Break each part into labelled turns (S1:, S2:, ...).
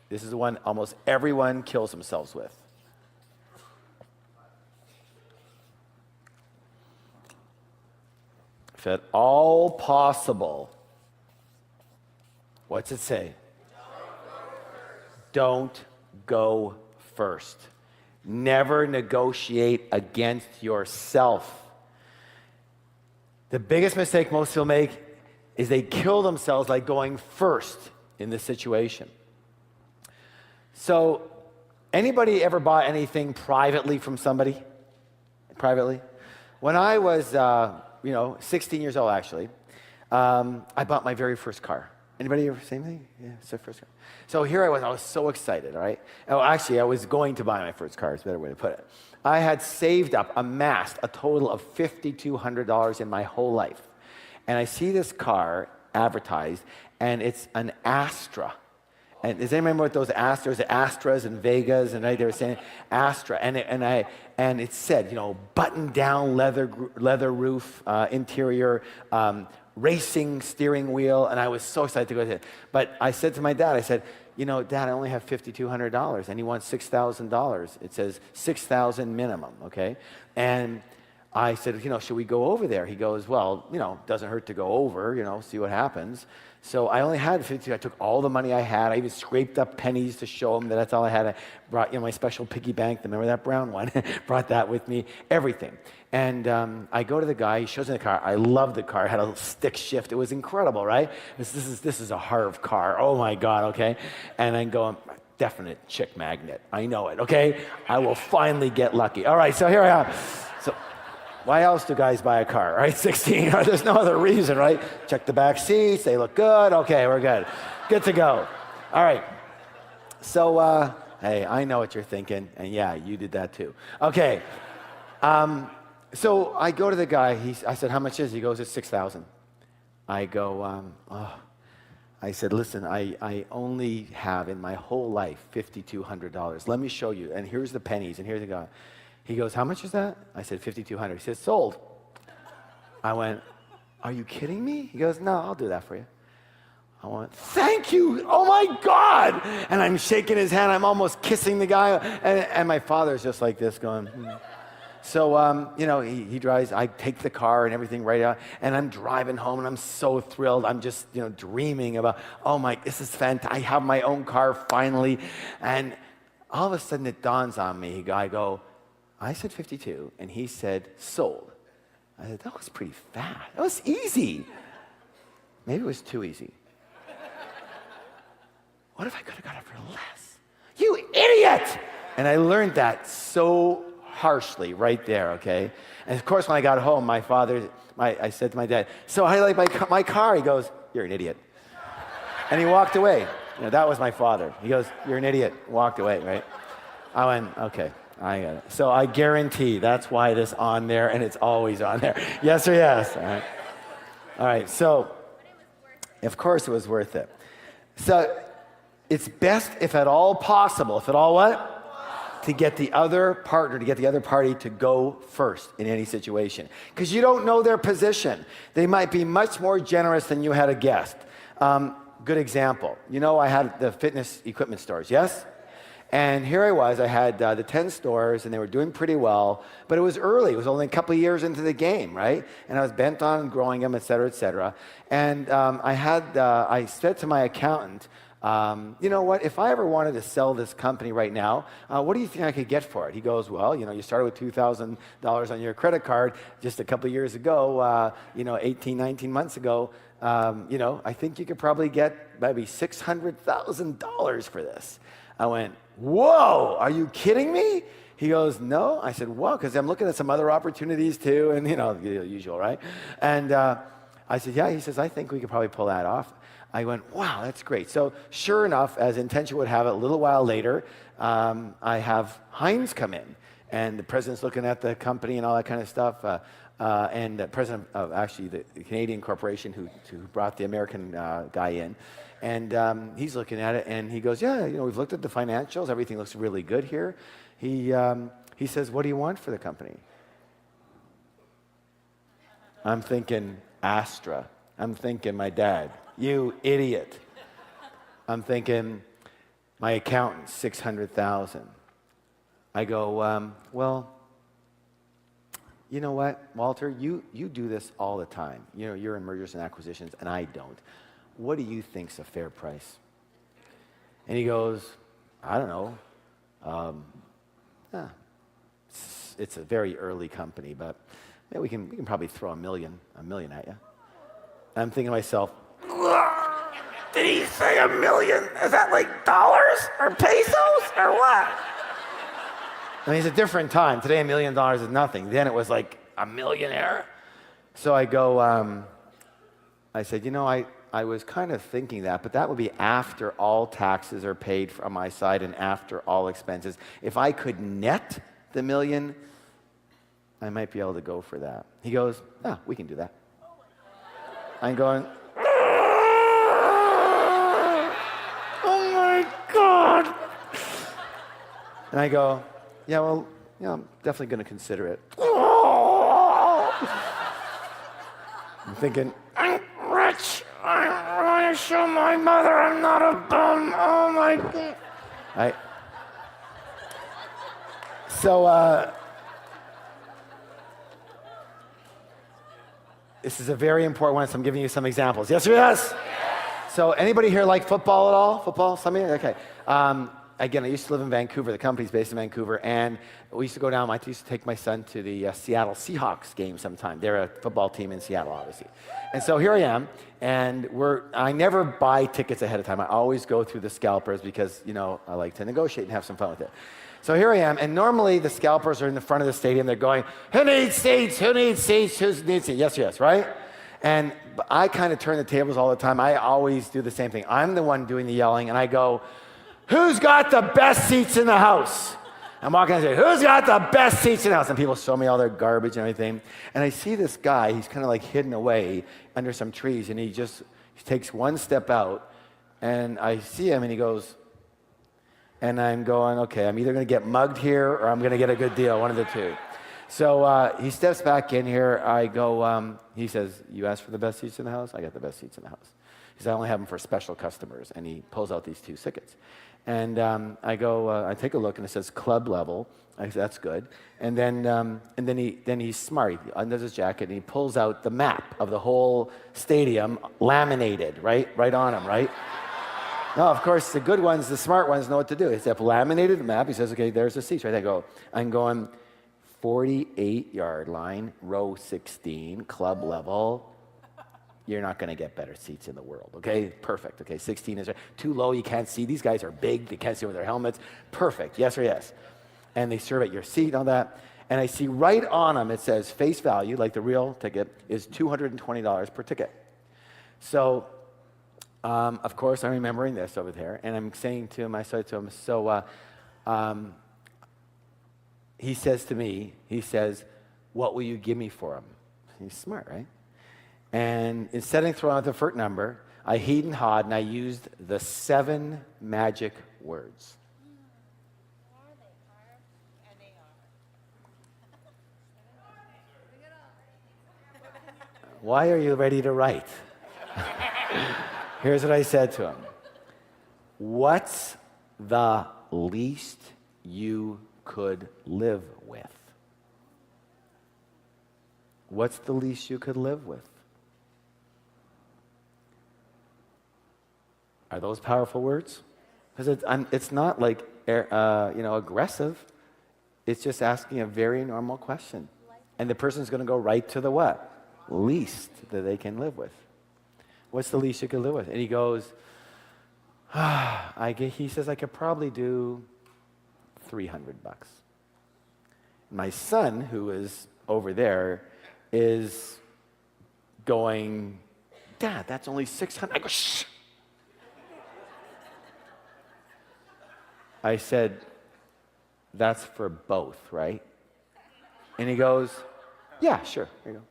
S1: This is the one almost everyone kills themselves with. If at all possible, what's it say? Don't go first. Never negotiate against yourself. The biggest mistake most people make is they kill themselves like going first in this situation. So, anybody ever bought anything privately from somebody? Privately? When I was, 16 years old, actually, I bought my very first car. Anybody ever same thing? Yeah, it's their first car. So here I was so excited, all right? Oh, actually, I was going to buy my first car, is a better way to put it. I had saved up, amassed a total of $5,200 in my whole life. And I see this car advertised, and it's an Astra. And does anyone remember what those Astras in Vegas, and they were saying Astra, and it said, button-down leather roof, interior, racing steering wheel, and I was so excited to go to it. But I said to my dad, I said, Dad, I only have $5,200, and he wants $6,000. It says $6,000 minimum, okay? And I said, should we go over there? He goes, well, doesn't hurt to go over, see what happens. So I only had 50. I took all the money I had. I even scraped up pennies to show him that that's all I had. I brought, my special piggy bank. Remember that brown one? Brought that with me. Everything. And I go to the guy. He shows me the car. I love the car. It had a stick shift. It was incredible, right? This is a Harv car. Oh my God. Okay. And I'm going, definite chick magnet. I know it. Okay. I will finally get lucky. All right. So here I am. So. Why else do guys buy a car, right? 16, there's no other reason, right? Check the back seats, they look good. Okay, we're good. Good to go. All right. So, hey, I know what you're thinking, and yeah, you did that too. Okay. So I go to the guy. I said, how much is it? He goes, it's $6,000. I go, I said, listen, I only have in my whole life $5,200. Let me show you. And here's the pennies, and here's the guy. He goes, how much is that? I said, $5,200. He says, sold. I went, are you kidding me? He goes, no, I'll do that for you. I went, thank you. Oh my God. And I'm shaking his hand. I'm almost kissing the guy. And my father's just like this going, So, he drives, I take the car and everything right out, and I'm driving home, and I'm so thrilled. I'm just, dreaming about, this is fantastic. I have my own car finally. And all of a sudden it dawns on me. I said 52, and he said sold. I said, that was pretty fast. That was easy. Maybe it was too easy. What if I could have got it for less? You idiot! And I learned that so harshly right there, okay? And of course, when I got home, I said to my dad, so how do you like my car? He goes, you're an idiot. And he walked away. That was my father. He goes, you're an idiot. Walked away, right? I went, okay. I got it. So I guarantee that's why it is on there, and it's always on there. Yes or yes? All right. So, of course it was worth it. So it's best, if at all possible, if at all what? To get the other partner, to get the other party to go first in any situation. Because you don't know their position. They might be much more generous than you had guessed. Good example. I had the fitness equipment stores, yes? And here I was, I had the 10 stores, and they were doing pretty well, but it was early. It was only a couple of years into the game, right? And I was bent on growing them, et cetera, et cetera. And I said to my accountant, you know what, if I ever wanted to sell this company right now, what do you think I could get for it? He goes, well, you started with $2,000 on your credit card just a couple of years ago, 18, 19 months ago. I think you could probably get maybe $600,000 for this. I went, whoa, are you kidding me? He goes, no. I said, whoa, because I'm looking at some other opportunities too, and the usual, right? And I said, yeah. He says, I think we could probably pull that off. I went, wow, that's great. So sure enough, as intention would have it, a little while later, I have Heinz come in, and the president's looking at the company and all that kind of stuff, and the president of actually the Canadian corporation who brought the American guy in. And he's looking at it, and he goes, yeah, we've looked at the financials. Everything looks really good here. He says, what do you want for the company? I'm thinking, Astra. I'm thinking, my dad, you idiot. I'm thinking, My accountant, 600,000. I go, well, you know what, Walter, you do this all the time. You know, you're in mergers and acquisitions, and I don't. What do you think's a fair price? And he goes, I don't know. It's a very early company, but yeah, we can probably throw a million at you. And I'm thinking to myself, did he say $1 million? Is that like dollars or pesos or what? I mean, it's a different time. Today, $1 million is nothing. Then it was like a millionaire. So I go, I said, you know, I was kind of thinking that, but that would be after all taxes are paid from my side and after all expenses. If I could net the $1 million, I might be able to go for that. He goes, we can do that. I'm going, oh my God. And I go, yeah, well, you know, I'm definitely going to consider it. I'm thinking, I'm rich. I'm going to show my mother I'm not a bum. Oh my God. So, this is a very important one, so I'm giving you some examples. Yes or yes? Yes. So anybody here like football at all? Football? Some of you? Okay. Again, I used to live in Vancouver. The company's based in Vancouver. And we used to go down. I used to take my son to the Seattle Seahawks game sometime. They're a football team in Seattle, obviously. And so here I am. And I never buy tickets ahead of time. I always go through the scalpers because, you know, I like to negotiate and have some fun with it. So here I am, and normally the scalpers are in the front of the stadium. They're going, who needs seats? Who needs seats? Who needs seats? Yes, yes, right? And I kind of turn the tables all the time. I always do the same thing. I'm the one doing the yelling, and I go, who's got the best seats in the house? I'm walking and I say, who's got the best seats in the house? And people show me all their garbage and everything. And I see this guy, he's kind of like hidden away under some trees, and he takes one step out, and I see him, and he goes, and I'm going, okay, I'm either going to get mugged here or I'm going to get a good deal, one of the two. So he steps back in here. I go, he says, you asked for the best seats in the house? I got the best seats in the house. He says, I only have them for special customers. And he pulls out these 2 tickets. And I go, I take a look, and it says club level. I said, that's good. And then he's smart. He undoes his jacket, and he pulls out the map of the whole stadium, laminated, right on him, right? No, of course, the good ones, the smart ones know what to do. He said, laminated map. He says, okay, there's the seats, right? I'm going 48-yard line, row 16, club level. You're not going to get better seats in the world, okay? Perfect, okay? 16 is too low, you can't see. These guys are big, they can't see over their helmets. Perfect, yes or yes? And they serve at your seat and all that. And I see right on them, it says face value, like the real ticket, is $220 per ticket. So, of course, I'm remembering this over there, and I'm saying to him, I said to him, so he says to me, what will you give me for him? He's smart, right? And instead of throwing out the first number, I heed and hawed, and I used the 7 magic words. Why are you ready to write? Here's what I said to him. What's the least you could live with? What's the least you could live with? Are those powerful words? Because it's not like aggressive. It's just asking a very normal question. And the person's going to go right to the what? Least that they can live with. What's the least you could live with? And he goes, he says, I could probably do $300. My son, who is over there, is going, Dad, that's only $600. I go, shh. I said, that's for both, right? And he goes, yeah, sure, here you go.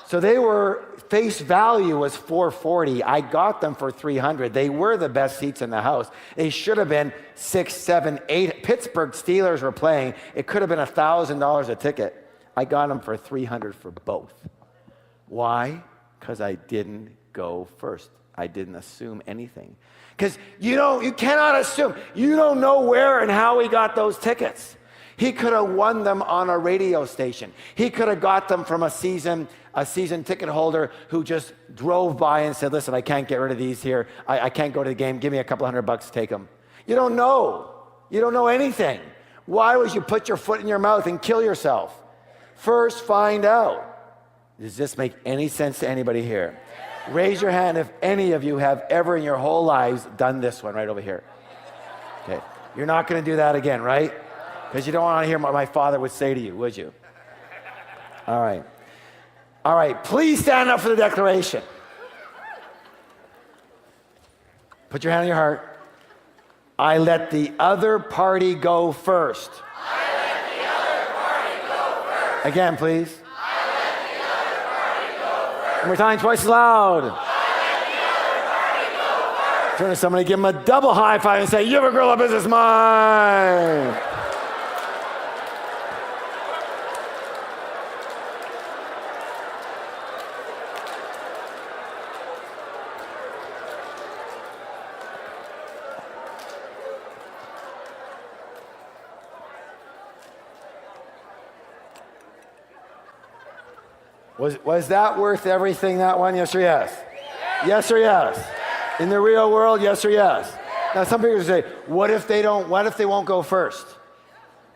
S1: So they were, face value was $440. I got them for $300. They were the best seats in the house. They should have been $6, $7, $8. Pittsburgh Steelers were playing. It could have been $1,000 a ticket. I got them for $300 for both. Why? Because I didn't go first. I didn't assume anything. Because you cannot assume. You don't know where and how he got those tickets. He could have won them on a radio station. He could have got them from a season ticket holder who just drove by and said, listen, I can't get rid of these here. I can't go to the game. Give me a couple $100 to take them. You don't know. You don't know anything. Why would you put your foot in your mouth and kill yourself? First, find out. Does this make any sense to anybody here? Raise your hand if any of you have ever in your whole lives done this one right over here. Okay. You're not going to do that again, right? Because you don't want to hear what my father would say to you, would you? All right. All right. Please stand up for the declaration. Put your hand on your heart. I let the other party go first.
S2: I let the other party go first.
S1: Again, please.
S2: I let the other party go first.
S1: One more time, twice as loud.
S2: I let the other party go first.
S1: Turn to somebody, give them a double high five and say, you have a girl, a business mind. Was that worth everything, that one? Yes or yes? Yes or yes? In the real world, yes or yes? Now, some people say, what if they won't go first?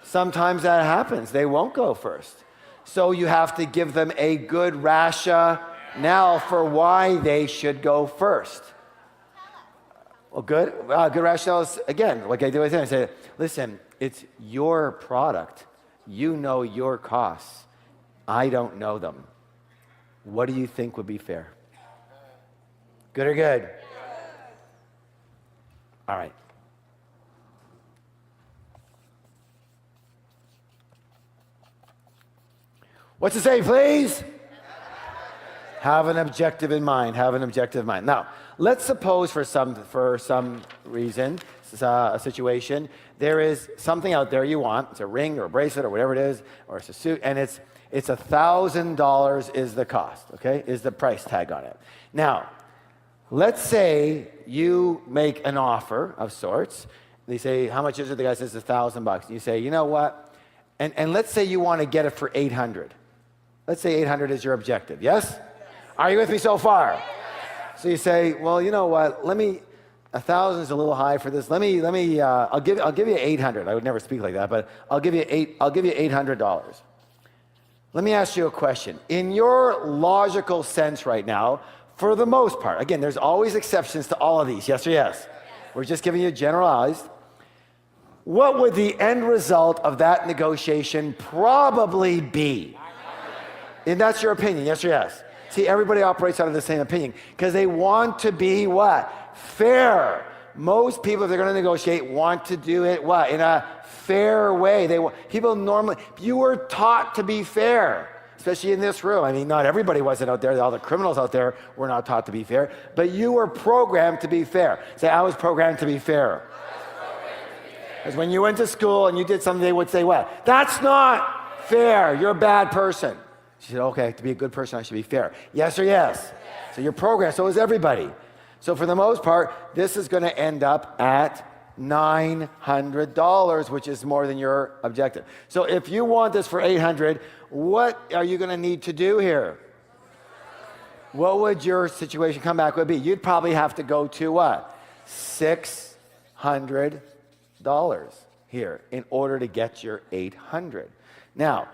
S1: Sometimes that happens. They won't go first. So you have to give them a good rationale for why they should go first. Well, good rationale is, again, like I do with them, I say, listen, it's your product. You know your costs. I don't know them. What do you think would be fair? Good or good? All right. What's it say, please? Have an objective in mind. Have an objective in mind. Now, let's suppose for some reason, a situation, there is something out there you want. It's a ring or a bracelet or whatever it is, or it's a suit, and it's $1,000 is the cost, okay? Is the price tag on it. Now, let's say you make an offer of sorts. They say, how much is it? The guy says $1,000. You say, you know what? And let's say you want to get it for $800. Let's say $800 is your objective, yes? Are you with me so far? So you say, well, you know what? 1,000 is a little high for this. I'll give you $800. I would never speak like that, but I'll give you $800. Let me ask you a question. In your logical sense right now, for the most part, again, there's always exceptions to all of these, yes or yes? We're just giving you generalized. What would the end result of that negotiation probably be? And that's your opinion, yes or yes? See, everybody operates out of the same opinion because they want to be what? Fair. Most people, if they're going to negotiate, want to do it what? In a fair way. You were taught to be fair, especially in this room. I mean, not everybody wasn't out there. All the criminals out there were not taught to be fair, but you were programmed to be fair. Say, I was programmed to be fair. Because when you went to school and you did something, they would say, what? That's not fair. You're a bad person. She said, okay, to be a good person, I should be fair. Yes or yes? So you're programmed. So is everybody. So for the most part, this is going to end up at $900, which is more than your objective. So if you want this for $800, what are you going to need to do here? What would your situation come back would be? You'd probably have to go to what? $600 here in order to get your $800. Now,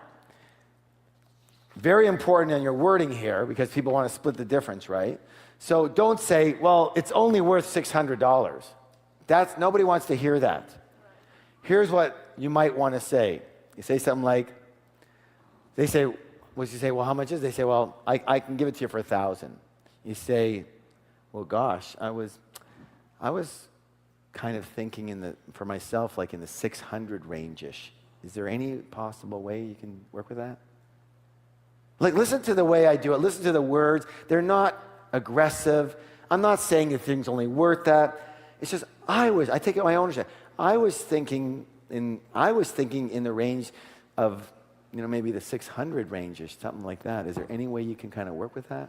S1: very important in your wording here because people want to split the difference, right? So don't say, well, it's only worth $600. Nobody wants to hear that. Here's what you might want to say. You say something like, you say, well, how much is it? They say, well, I can give it to you for $1,000. You say, well, gosh, I was kind of thinking for myself, like in the 600 range-ish. Is there any possible way you can work with that? Like, listen to the way I do it. Listen to the words. They're not aggressive. I'm not saying the thing's only worth that. It's just, I take it my own ownership. I was thinking in the range of, maybe the 600 range or something like that. Is there any way you can kind of work with that?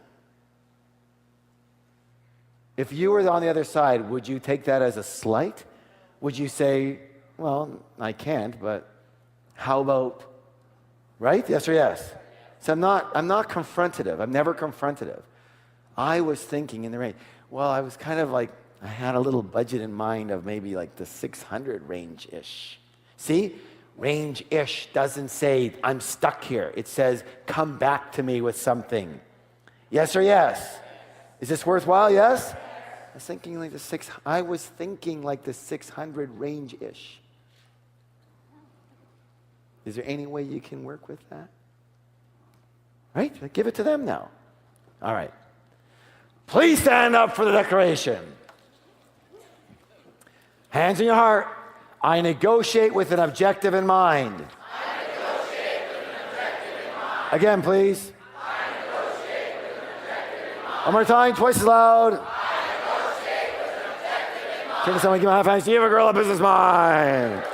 S1: If you were on the other side, would you take that as a slight? Would you say, well, I can't, but how about, right? Yes or yes? So I'm not confrontative. I'm never confrontative. I was thinking in the range. Well, I was kind of like, I had a little budget in mind of maybe like the 600 range-ish. See? Range-ish doesn't say, I'm stuck here. It says, come back to me with something. Yes or yes? Is this worthwhile? Yes? I was thinking like the 600 range-ish. Is there any way you can work with that? Right? Give it to them now. All right. Please stand up for the declaration. Hands in your heart. I negotiate with an objective in mind.
S2: I negotiate with an objective in mind.
S1: Again, please.
S2: I negotiate with an objective in mind.
S1: One more time, twice as loud.
S2: I negotiate with an objective in mind.
S1: Turn to someone, give them a high five. You have a girl, a business mind.